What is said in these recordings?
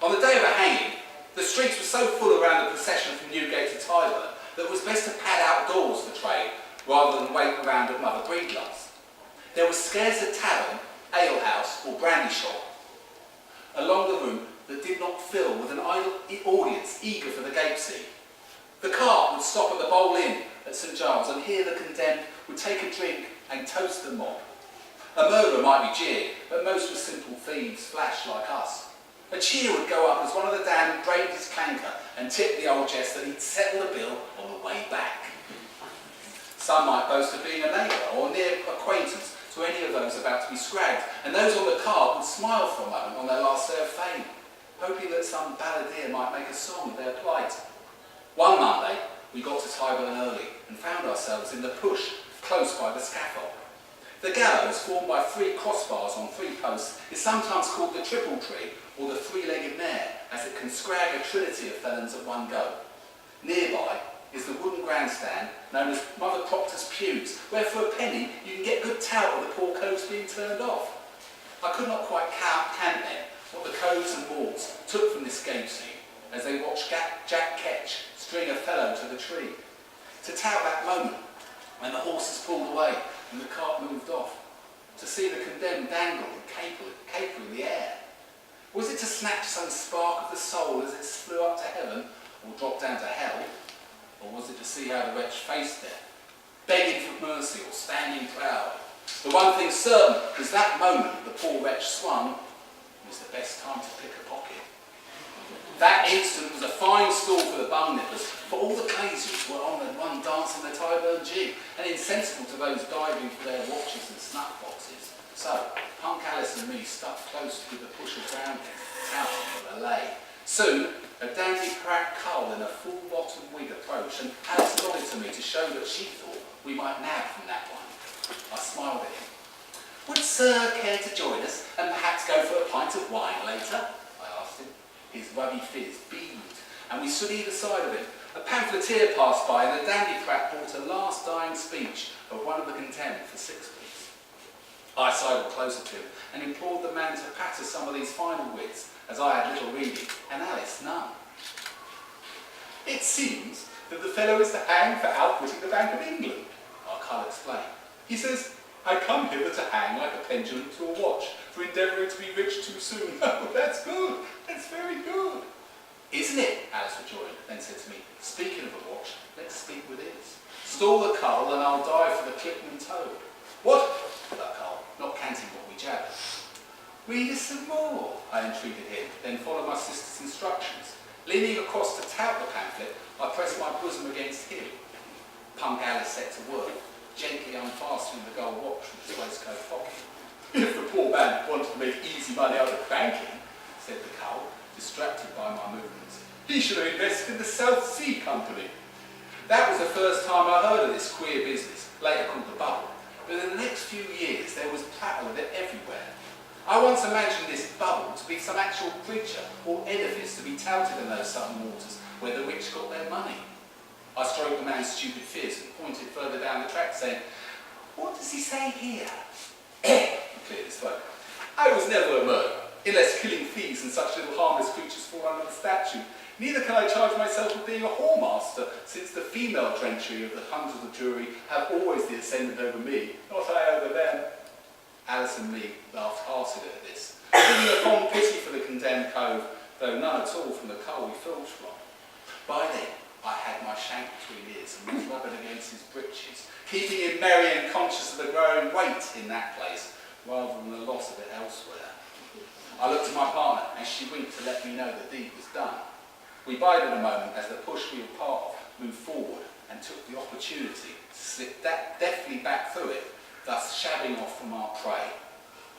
On the day of a hanging, the streets were so full around the procession from Newgate to Tyburn that it was best to pad outdoors for trade rather than wait around at Mother Breedlove's. There was scarce a tavern, alehouse or brandy shop along the route that did not fill with an audience eager for the gate scene. The cart would stop at the Bowl Inn at St Giles, and here the condemned would take a drink and toast the mob. A murderer might be jeered, but most were simple thieves, flash like us. A cheer would go up as one of the damned drained his clanker and tipped the old jest that he'd settle the bill on the way back. Some might boast of being a neighbour or near acquaintance to any of those about to be scragged, and those on the cart would smile for a moment on their last day of fame, hoping that some balladeer might make a song of their plight. One Monday, we got to Tyburn early and found ourselves in the push, close by the scaffold. The gallows, formed by 3 crossbars on 3 posts, is sometimes called the triple tree or the 3-legged mare, as it can scrag a trinity of felons at one go. Nearby is the wooden grandstand known as Mother Proctor's pews, where for a penny you can get good tout of the poor coves being turned off. I could not quite count then what the coves and morts took from this game scene as they watched Jack Ketch string a fellow to the tree. To tout that moment when the horses pulled away and the cart moved off. To see the condemned dangle and caper in the air. Was it to snatch some spark of the soul as it flew up to heaven or dropped down to hell? Or was it to see how the wretch faced death, begging for mercy or standing proud? The one thing certain was that moment the poor wretch swung was the best time to pick a pocket. That instant was a fine stall for the bung nippers, for all the Claisies were on and one dancing the Tyburn jig, and insensible to those diving for their watches and snuff boxes. So, Punk Alice and me stuck close with the push of ground, touting for a lay. Soon, a dandy cracked cull in a full-bottomed wig approached, and Alice nodded to me to show that she thought we might nab from that one. I smiled at him. Would Sir care to join us and perhaps go for a pint of wine later? I asked him. His ruddy fizz beamed, and we stood either side of him. A pamphleteer passed by, and a dandicrat brought a last dying speech of one of the condemned for 6p. I sidled closer to him and implored the man to patter some of these final wits, as I had little reading, and Alice none. It seems that the fellow is to hang for outwitting the Bank of England, our cull explained. He says, I come hither to hang like a pendulum to a watch, for endeavouring to be rich too soon. Oh, that's good. That's very good. Isn't it? Alice rejoined, then said to me, speaking of a watch, let's speak with his. Stall the cull and I'll dive for the Clipman toad. What? Said that cull, not canting what we jabber. Read us some more, I entreated him, then followed my sister's instructions. Leaning across to tout the pamphlet, I pressed my bosom against him. Punk Alice set to work, gently unfastening the gold watch from his waistcoat pocket. If the poor man wanted to make easy money out of banking, said the cull, distracted by my movements, he should have invested in the South Sea Company. That was the first time I heard of this queer business, later called the bubble, but in the next few years there was prattle of it everywhere. I once imagined this bubble to be some actual creature or edifice to be touted in those southern waters where the rich got their money. I stroked the man's stupid fizz and pointed further down the track, saying, what does he say here? He cleared his throat. I was never a murderer, unless killing thieves and such little harmless creatures fall under the statute. Neither can I charge myself with being a whoremaster, since the female trenchery of the hundreds of jury have always the ascendant over me, not I over them. Alice and me laughed heartily at this, feeling a fond pity for the condemned cove, though none at all from the cull we filched from. By then, I had my shank between ears and was rubbing against his breeches, keeping him merry and conscious of the growing weight in that place, rather than the loss of it elsewhere. I looked at my partner, and she winked to let me know the deed was done. We bided a moment as the push we were part of moved forward and took the opportunity to slip deftly back through it, thus shabbing off from our prey.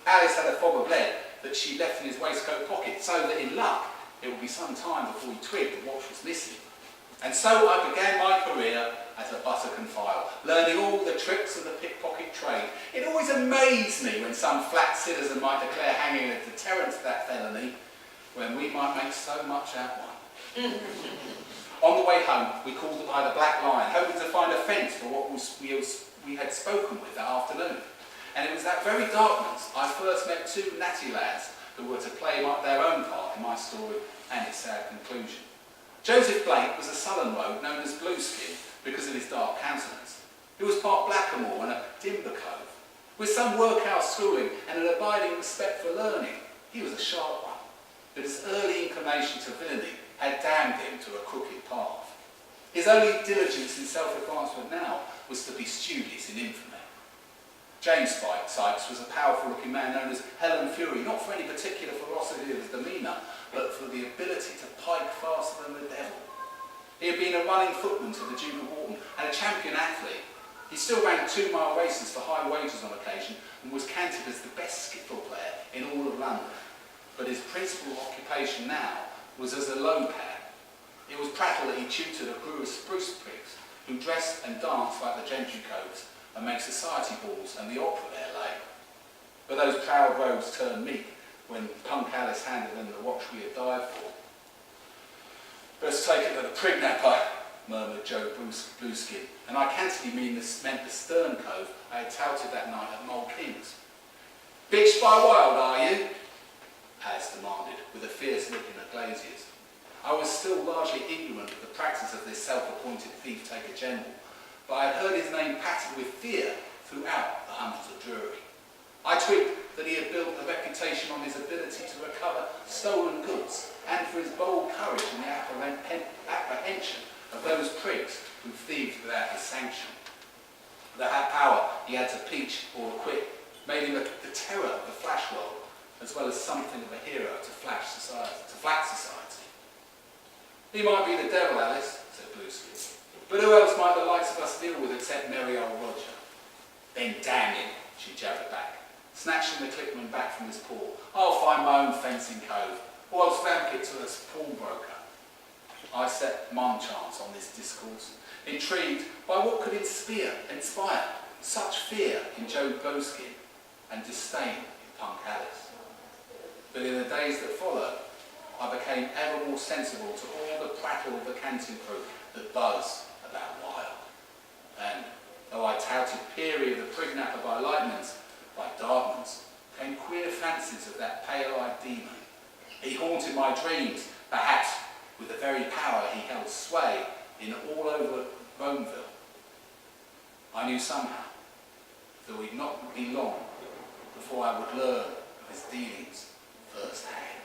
Alice had a fob of lead that she left in his waistcoat pocket, so that in luck it would be some time before he twigged the watch was missing. And so I began my career as a buttock file, learning all the tricks of the pickpocket trade. It always amazed me when some flat citizen might declare hanging a deterrent to that felony, when we might make so much out one. On the way home, we called by the Black Lion, hoping to find a fence for what we had spoken with that afternoon. And it was that very darkness I first met two natty lads who were to play their own part in my story and its sad conclusion. Joseph Blake was a sullen rogue known as Blueskin because of his dark countenance. He was part Blackamoor and a Dimber Cove. With some workhouse schooling and an abiding respect for learning, he was a sharp one, but his early inclination to villainy had damned him to a crooked path. His only diligence in self-advancement now was to be studious in infamy. James Sykes was a powerful-looking man known as Helen Fury, not for any particular ferocity of his demeanour, but for the ability to pike faster than the devil. He had been a running footman to the Duke of Wharton and a champion athlete. He still ran 2-mile races for high wages on occasion and was counted as the best skiffle player in all of London. But his principal occupation now was as a low pad. It was prattle that he tutored a crew of spruce prigs who dressed and danced like the gentry coves and make society balls and the opera there lay. But those proud rogues turned meek when Punk Alice handed them the watch we had died for. "Best take it to the prig napper," murmured Joe Blueskin, and I cantily meant the stern cove I had touted that night at Mole King's. "Bitched by wild, are you?" Alice demanded, with a fierce look in her glaziers. I was still largely ignorant of the practice of this self-appointed thief-taker general, but I had heard his name pattered with fear throughout the Hunter's Drury. I twigged that he had built a reputation on his ability to recover stolen goods and for his bold courage in the apprehension of those prigs who thieved without his sanction. The power he had to peach or acquit made him the terror of the flash world, as well as something of a hero to flat society. "He might be the devil, Alice," said Blueskin, "but who else might the likes of us deal with except merry old Roger?" "Then damn him," she jabbered back, snatching the clipman back from his paw. "I'll find my own fencing cove, or I'll stamp it to a pawnbroker." I set my chance on this discourse, intrigued by what could inspire such fear in Joe Blueskin and disdain in Punk Alice. But in the days that followed, I became ever more sensible to all the prattle of the canting crew that buzz about wild. And though I touted Peary of the Prignapper by lightnings, by darknings, came queer fancies of that pale-eyed demon. He haunted my dreams, perhaps with the very power he held sway in all over Romeville. I knew somehow that it would not be long before I would learn of his dealings firsthand.